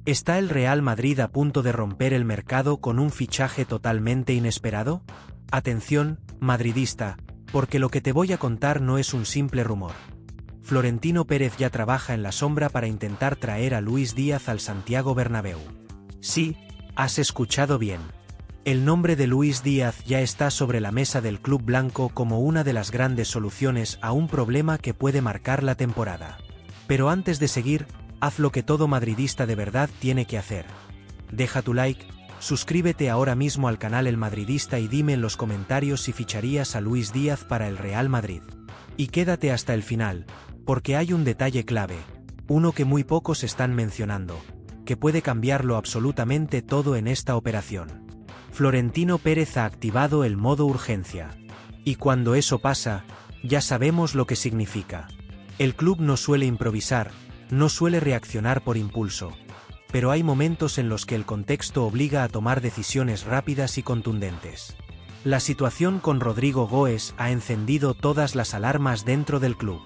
¿Está el Real Madrid a punto de romper el mercado con un fichaje totalmente inesperado? Atención, madridista, porque lo que te voy a contar no es un simple rumor. Florentino Pérez ya trabaja en la sombra para intentar traer a Luis Díaz al Santiago Bernabéu. Sí, has escuchado bien. El nombre de Luis Díaz ya está sobre la mesa del club blanco como una de las grandes soluciones a un problema que puede marcar la temporada. Pero antes de seguir, haz lo que todo madridista de verdad tiene que hacer. Deja tu like, suscríbete ahora mismo al canal El Madridista y dime en los comentarios si ficharías a Luis Díaz para el Real Madrid. Y quédate hasta el final, porque hay un detalle clave, uno que muy pocos están mencionando, que puede cambiarlo absolutamente todo en esta operación. Florentino Pérez ha activado el modo urgencia. Y cuando eso pasa, ya sabemos lo que significa. El club no suele improvisar, no suele reaccionar por impulso. Pero hay momentos en los que el contexto obliga a tomar decisiones rápidas y contundentes. La situación con Rodrigo Goes ha encendido todas las alarmas dentro del club.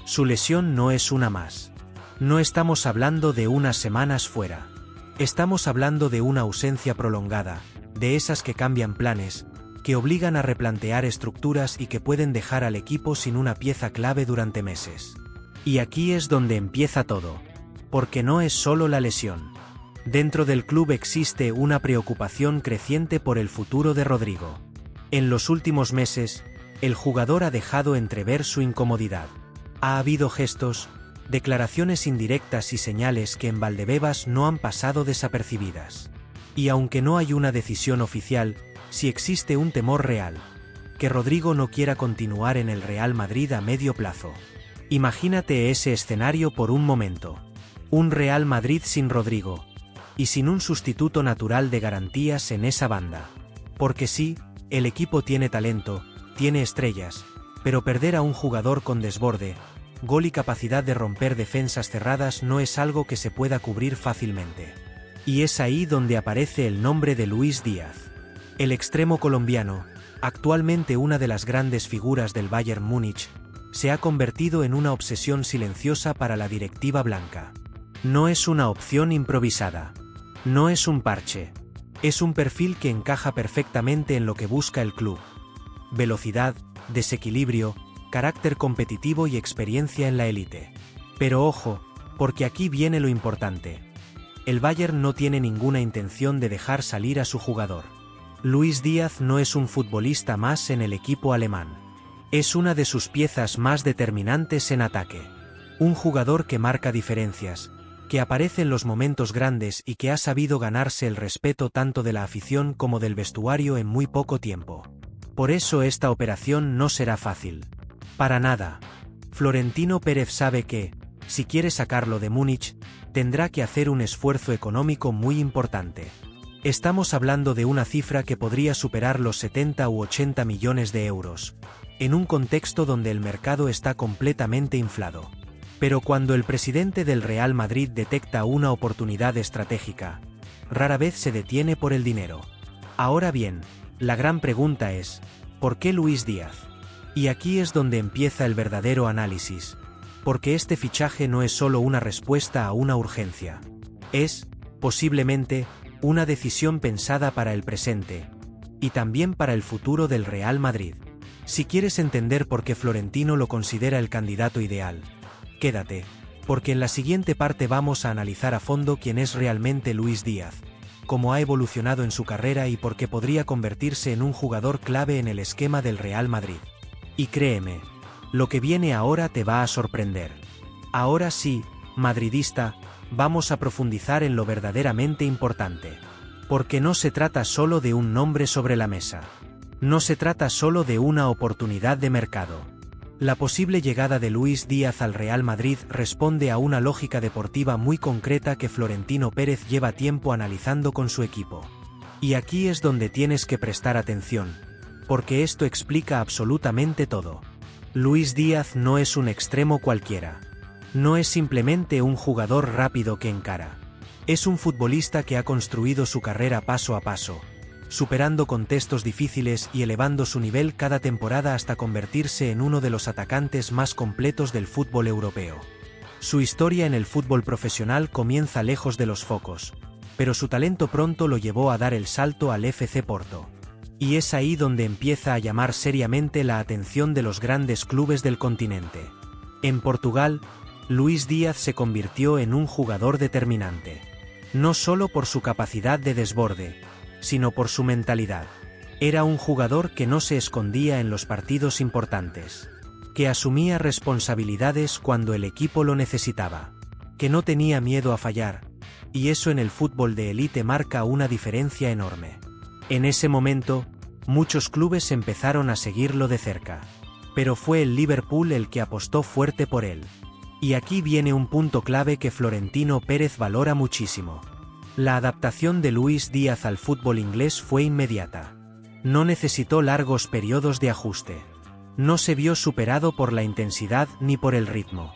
Su lesión no es una más. No estamos hablando de unas semanas fuera. Estamos hablando de una ausencia prolongada, de esas que cambian planes, que obligan a replantear estructuras y que pueden dejar al equipo sin una pieza clave durante meses. Y aquí es donde empieza todo. Porque no es solo la lesión. Dentro del club existe una preocupación creciente por el futuro de Rodrigo. En los últimos meses, el jugador ha dejado entrever su incomodidad. Ha habido gestos, declaraciones indirectas y señales que en Valdebebas no han pasado desapercibidas. Y aunque no hay una decisión oficial, sí existe un temor real. Que Rodrigo no quiera continuar en el Real Madrid a medio plazo. Imagínate ese escenario por un momento. Un Real Madrid sin Rodrigo. Y sin un sustituto natural de garantías en esa banda. Porque sí, el equipo tiene talento, tiene estrellas, pero perder a un jugador con desborde, gol y capacidad de romper defensas cerradas no es algo que se pueda cubrir fácilmente. Y es ahí donde aparece el nombre de Luis Díaz. El extremo colombiano, actualmente una de las grandes figuras del Bayern Múnich, se ha convertido en una obsesión silenciosa para la directiva blanca. No es una opción improvisada. No es un parche. Es un perfil que encaja perfectamente en lo que busca el club. Velocidad, desequilibrio, carácter competitivo y experiencia en la élite. Pero ojo, porque aquí viene lo importante. El Bayern no tiene ninguna intención de dejar salir a su jugador. Luis Díaz no es un futbolista más en el equipo alemán. Es una de sus piezas más determinantes en ataque. Un jugador que marca diferencias, que aparece en los momentos grandes y que ha sabido ganarse el respeto tanto de la afición como del vestuario en muy poco tiempo. Por eso esta operación no será fácil. Para nada. Florentino Pérez sabe que, si quiere sacarlo de Múnich, tendrá que hacer un esfuerzo económico muy importante. Estamos hablando de una cifra que podría superar los 70 u 80 millones de euros, en un contexto donde el mercado está completamente inflado. Pero cuando el presidente del Real Madrid detecta una oportunidad estratégica, rara vez se detiene por el dinero. Ahora bien, la gran pregunta es, ¿por qué Luis Díaz? Y aquí es donde empieza el verdadero análisis, porque este fichaje no es solo una respuesta a una urgencia. Es, posiblemente, una decisión pensada para el presente, y también para el futuro del Real Madrid. Si quieres entender por qué Florentino lo considera el candidato ideal, quédate, porque en la siguiente parte vamos a analizar a fondo quién es realmente Luis Díaz, cómo ha evolucionado en su carrera y por qué podría convertirse en un jugador clave en el esquema del Real Madrid. Y créeme, lo que viene ahora te va a sorprender. Ahora sí, madridista, vamos a profundizar en lo verdaderamente importante. Porque no se trata solo de un nombre sobre la mesa. No se trata solo de una oportunidad de mercado. La posible llegada de Luis Díaz al Real Madrid responde a una lógica deportiva muy concreta que Florentino Pérez lleva tiempo analizando con su equipo. Y aquí es donde tienes que prestar atención, porque esto explica absolutamente todo. Luis Díaz no es un extremo cualquiera. No es simplemente un jugador rápido que encara. Es un futbolista que ha construido su carrera paso a paso, superando contextos difíciles y elevando su nivel cada temporada hasta convertirse en uno de los atacantes más completos del fútbol europeo. Su historia en el fútbol profesional comienza lejos de los focos, pero su talento pronto lo llevó a dar el salto al FC Porto. Y es ahí donde empieza a llamar seriamente la atención de los grandes clubes del continente. En Portugal, Luís Díaz se convirtió en un jugador determinante. No solo por su capacidad de desborde, sino por su mentalidad. Era un jugador que no se escondía en los partidos importantes, que asumía responsabilidades cuando el equipo lo necesitaba, que no tenía miedo a fallar, y eso en el fútbol de élite marca una diferencia enorme. En ese momento, muchos clubes empezaron a seguirlo de cerca, pero fue el Liverpool el que apostó fuerte por él. Y aquí viene un punto clave que Florentino Pérez valora muchísimo. La adaptación de Luís Díaz al fútbol inglés fue inmediata. No necesitó largos periodos de ajuste. No se vio superado por la intensidad ni por el ritmo.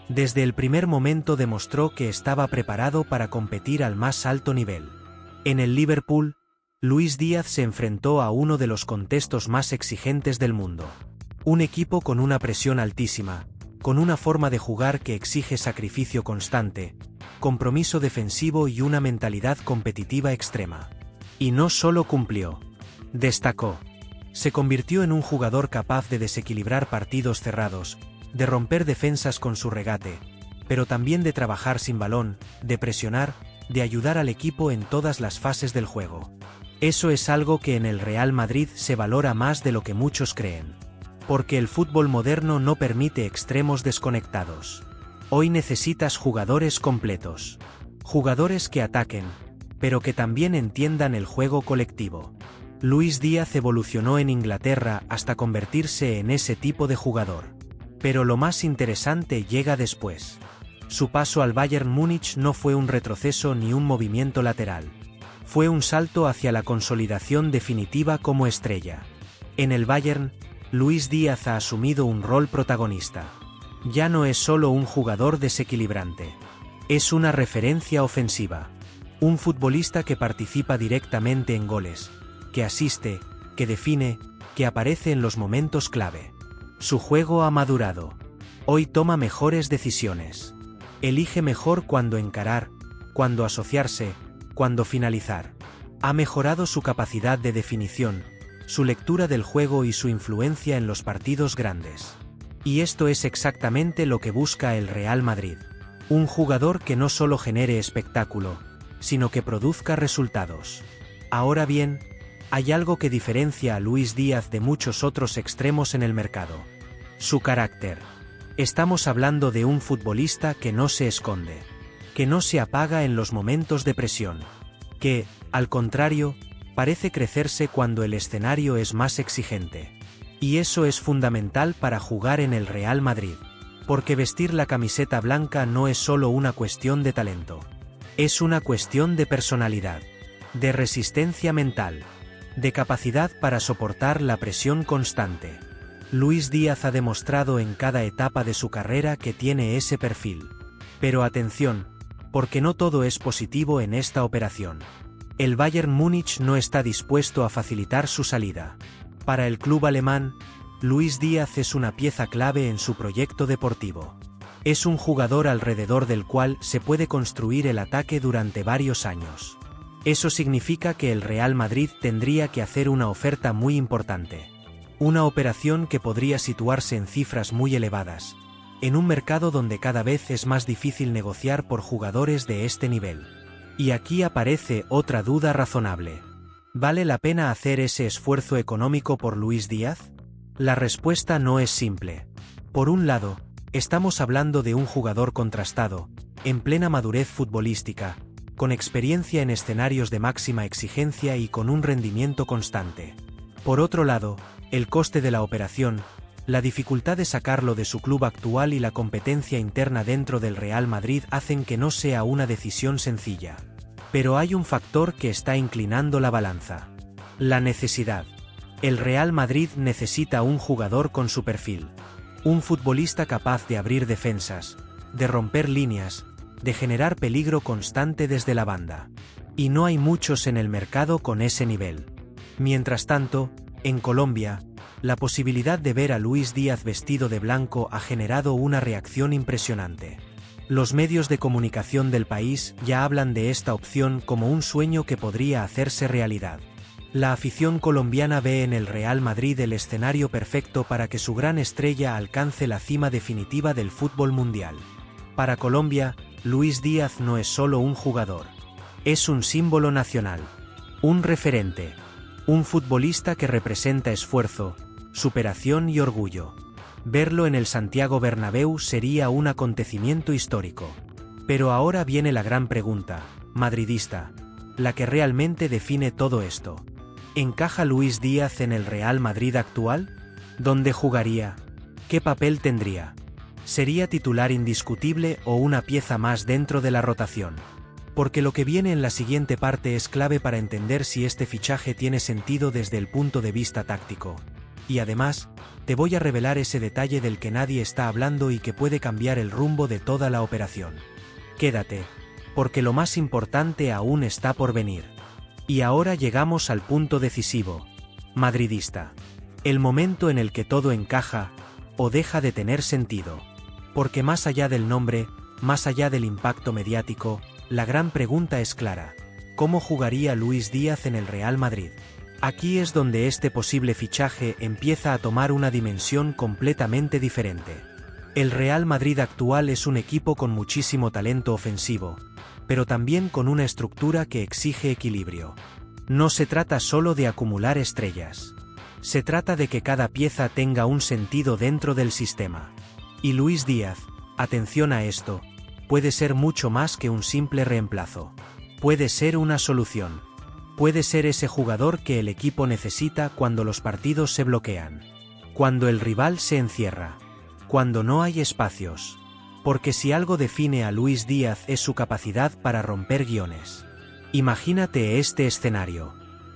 Desde el primer momento demostró que estaba preparado para competir al más alto nivel. En el Liverpool, Luís Díaz se enfrentó a uno de los contextos más exigentes del mundo. Un equipo con una presión altísima, con una forma de jugar que exige sacrificio constante, compromiso defensivo y una mentalidad competitiva extrema. Y no solo cumplió. Destacó. Se convirtió en un jugador capaz de desequilibrar partidos cerrados, de romper defensas con su regate, pero también de trabajar sin balón, de presionar, de ayudar al equipo en todas las fases del juego. Eso es algo que en el Real Madrid se valora más de lo que muchos creen. Porque el fútbol moderno no permite extremos desconectados. Hoy necesitas jugadores completos. Jugadores que ataquen, pero que también entiendan el juego colectivo. Luís Díaz evolucionó en Inglaterra hasta convertirse en ese tipo de jugador. Pero lo más interesante llega después. Su paso al Bayern Múnich no fue un retroceso ni un movimiento lateral. Fue un salto hacia la consolidación definitiva como estrella. En el Bayern, Luís Díaz ha asumido un rol protagonista. Ya no es solo un jugador desequilibrante. Es una referencia ofensiva. Un futbolista que participa directamente en goles, que asiste, que define, que aparece en los momentos clave. Su juego ha madurado. Hoy toma mejores decisiones. Elige mejor cuándo encarar, cuándo asociarse, cuándo finalizar. Ha mejorado su capacidad de definición, su lectura del juego y su influencia en los partidos grandes. Y esto es exactamente lo que busca el Real Madrid. Un jugador que no solo genere espectáculo, sino que produzca resultados. Ahora bien, hay algo que diferencia a Luís Díaz de muchos otros extremos en el mercado. Su carácter. Estamos hablando de un futbolista que no se esconde, que no se apaga en los momentos de presión, que, al contrario, parece crecerse cuando el escenario es más exigente. Y eso es fundamental para jugar en el Real Madrid, porque vestir la camiseta blanca no es solo una cuestión de talento. Es una cuestión de personalidad, de resistencia mental, de capacidad para soportar la presión constante. Luís Díaz ha demostrado en cada etapa de su carrera que tiene ese perfil. Pero atención, porque no todo es positivo en esta operación. El Bayern Múnich no está dispuesto a facilitar su salida. Para el club alemán, Luís Díaz es una pieza clave en su proyecto deportivo. Es un jugador alrededor del cual se puede construir el ataque durante varios años. Eso significa que el Real Madrid tendría que hacer una oferta muy importante. Una operación que podría situarse en cifras muy elevadas, en un mercado donde cada vez es más difícil negociar por jugadores de este nivel. Y aquí aparece otra duda razonable. ¿Vale la pena hacer ese esfuerzo económico por Luís Díaz? La respuesta no es simple. Por un lado, estamos hablando de un jugador contrastado, en plena madurez futbolística, con experiencia en escenarios de máxima exigencia y con un rendimiento constante. Por otro lado, el coste de la operación, la dificultad de sacarlo de su club actual y la competencia interna dentro del Real Madrid hacen que no sea una decisión sencilla. Pero hay un factor que está inclinando la balanza. La necesidad. El Real Madrid necesita un jugador con su perfil. Un futbolista capaz de abrir defensas, de romper líneas, de generar peligro constante desde la banda. Y no hay muchos en el mercado con ese nivel. Mientras tanto, en Colombia, la posibilidad de ver a Luís Díaz vestido de blanco ha generado una reacción impresionante. Los medios de comunicación del país ya hablan de esta opción como un sueño que podría hacerse realidad. La afición colombiana ve en el Real Madrid el escenario perfecto para que su gran estrella alcance la cima definitiva del fútbol mundial. Para Colombia, Luis Díaz no es solo un jugador. Es un símbolo nacional. Un referente. Un futbolista que representa esfuerzo, superación y orgullo. Verlo en el Santiago Bernabéu sería un acontecimiento histórico. Pero ahora viene la gran pregunta, madridista, la que realmente define todo esto. ¿Encaja Luis Díaz en el Real Madrid actual? ¿Dónde jugaría? ¿Qué papel tendría? ¿Sería titular indiscutible o una pieza más dentro de la rotación? Porque lo que viene en la siguiente parte es clave para entender si este fichaje tiene sentido desde el punto de vista táctico. Y además, te voy a revelar ese detalle del que nadie está hablando y que puede cambiar el rumbo de toda la operación. Quédate, porque lo más importante aún está por venir. Y ahora llegamos al punto decisivo, madridista. El momento en el que todo encaja, o deja de tener sentido. Porque más allá del nombre, más allá del impacto mediático, la gran pregunta es clara. ¿Cómo jugaría Luis Díaz en el Real Madrid? Aquí es donde este posible fichaje empieza a tomar una dimensión completamente diferente. El Real Madrid actual es un equipo con muchísimo talento ofensivo, pero también con una estructura que exige equilibrio. No se trata solo de acumular estrellas. Se trata de que cada pieza tenga un sentido dentro del sistema. Y Luis Díaz, atención a esto, puede ser mucho más que un simple reemplazo. Puede ser una solución. Puede ser ese jugador que el equipo necesita cuando los partidos se bloquean. Cuando el rival se encierra. Cuando no hay espacios. Porque si algo define a Luis Díaz es su capacidad para romper guiones. Imagínate este escenario.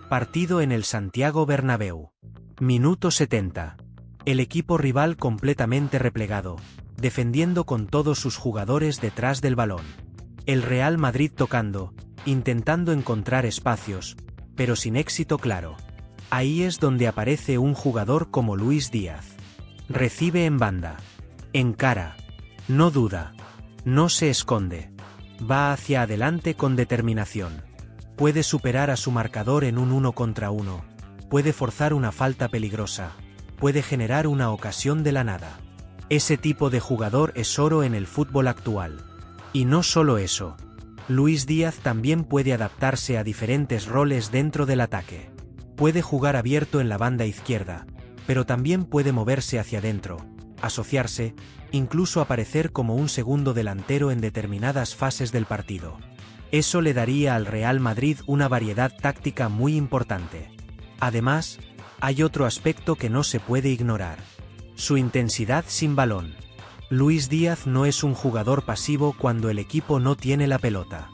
Partido en el Santiago Bernabéu. Minuto 70. El equipo rival completamente replegado, defendiendo con todos sus jugadores detrás del balón. El Real Madrid tocando, intentando encontrar espacios, pero sin éxito claro. Ahí es donde aparece un jugador como Luis Díaz. Recibe en banda. Encara. No duda. No se esconde. Va hacia adelante con determinación. Puede superar a su marcador en un 1 contra 1. Puede forzar una falta peligrosa. Puede generar una ocasión de la nada. Ese tipo de jugador es oro en el fútbol actual. Y no solo eso. Luis Díaz también puede adaptarse a diferentes roles dentro del ataque. Puede jugar abierto en la banda izquierda, pero también puede moverse hacia adentro, asociarse, incluso aparecer como un segundo delantero en determinadas fases del partido. Eso le daría al Real Madrid una variedad táctica muy importante. Además, hay otro aspecto que no se puede ignorar. Su intensidad sin balón. Luis Díaz no es un jugador pasivo cuando el equipo no tiene la pelota.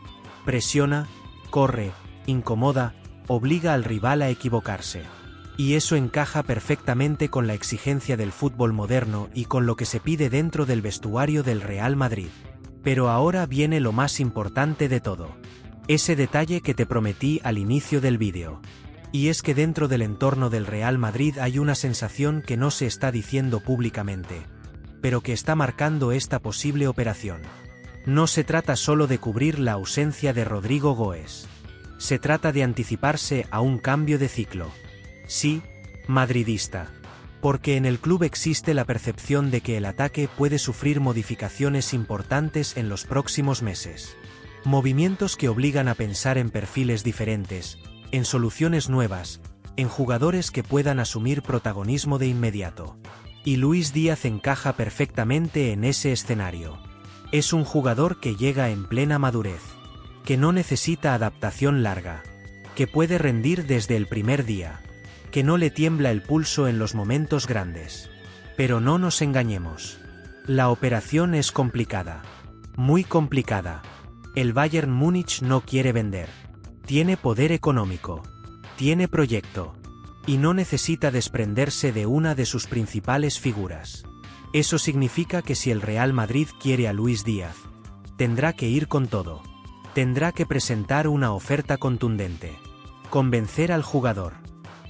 Presiona, corre, incomoda, obliga al rival a equivocarse. Y eso encaja perfectamente con la exigencia del fútbol moderno y con lo que se pide dentro del vestuario del Real Madrid. Pero ahora viene lo más importante de todo. Ese detalle que te prometí al inicio del vídeo. Y es que dentro del entorno del Real Madrid hay una sensación que no se está diciendo públicamente, pero que está marcando esta posible operación. No se trata solo de cubrir la ausencia de Rodrigo Goes. Se trata de anticiparse a un cambio de ciclo. Sí, madridista. Porque en el club existe la percepción de que el ataque puede sufrir modificaciones importantes en los próximos meses. Movimientos que obligan a pensar en perfiles diferentes, en soluciones nuevas, en jugadores que puedan asumir protagonismo de inmediato. Y Luis Díaz encaja perfectamente en ese escenario. Es un jugador que llega en plena madurez, que no necesita adaptación larga, que puede rendir desde el primer día, que no le tiembla el pulso en los momentos grandes. Pero no nos engañemos. La operación es complicada. Muy complicada. El Bayern Múnich no quiere vender. Tiene poder económico. Tiene proyecto. Y no necesita desprenderse de una de sus principales figuras. Eso significa que si el Real Madrid quiere a Luis Díaz, tendrá que ir con todo. Tendrá que presentar una oferta contundente. Convencer al jugador.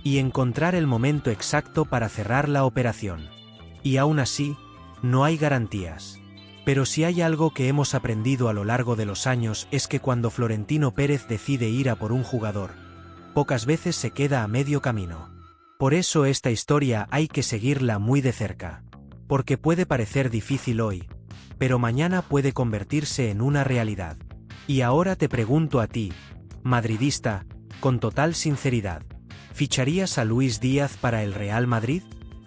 Y encontrar el momento exacto para cerrar la operación. Y aún así, no hay garantías. Pero si hay algo que hemos aprendido a lo largo de los años es que cuando Florentino Pérez decide ir a por un jugador, pocas veces se queda a medio camino. Por eso esta historia hay que seguirla muy de cerca. Porque puede parecer difícil hoy, pero mañana puede convertirse en una realidad. Y ahora te pregunto a ti, madridista, con total sinceridad, ¿ficharías a Luis Díaz para el Real Madrid?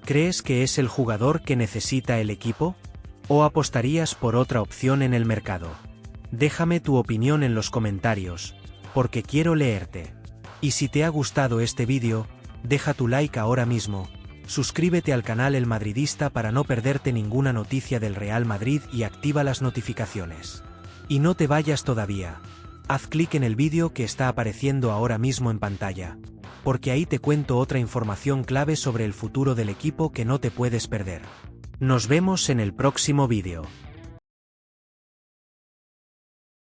¿Crees que es el jugador que necesita el equipo? ¿O apostarías por otra opción en el mercado? Déjame tu opinión en los comentarios, porque quiero leerte. Y si te ha gustado este vídeo, deja tu like ahora mismo, suscríbete al canal El Madridista para no perderte ninguna noticia del Real Madrid y activa las notificaciones. Y no te vayas todavía. Haz clic en el vídeo que está apareciendo ahora mismo en pantalla, porque ahí te cuento otra información clave sobre el futuro del equipo que no te puedes perder. Nos vemos en el próximo vídeo.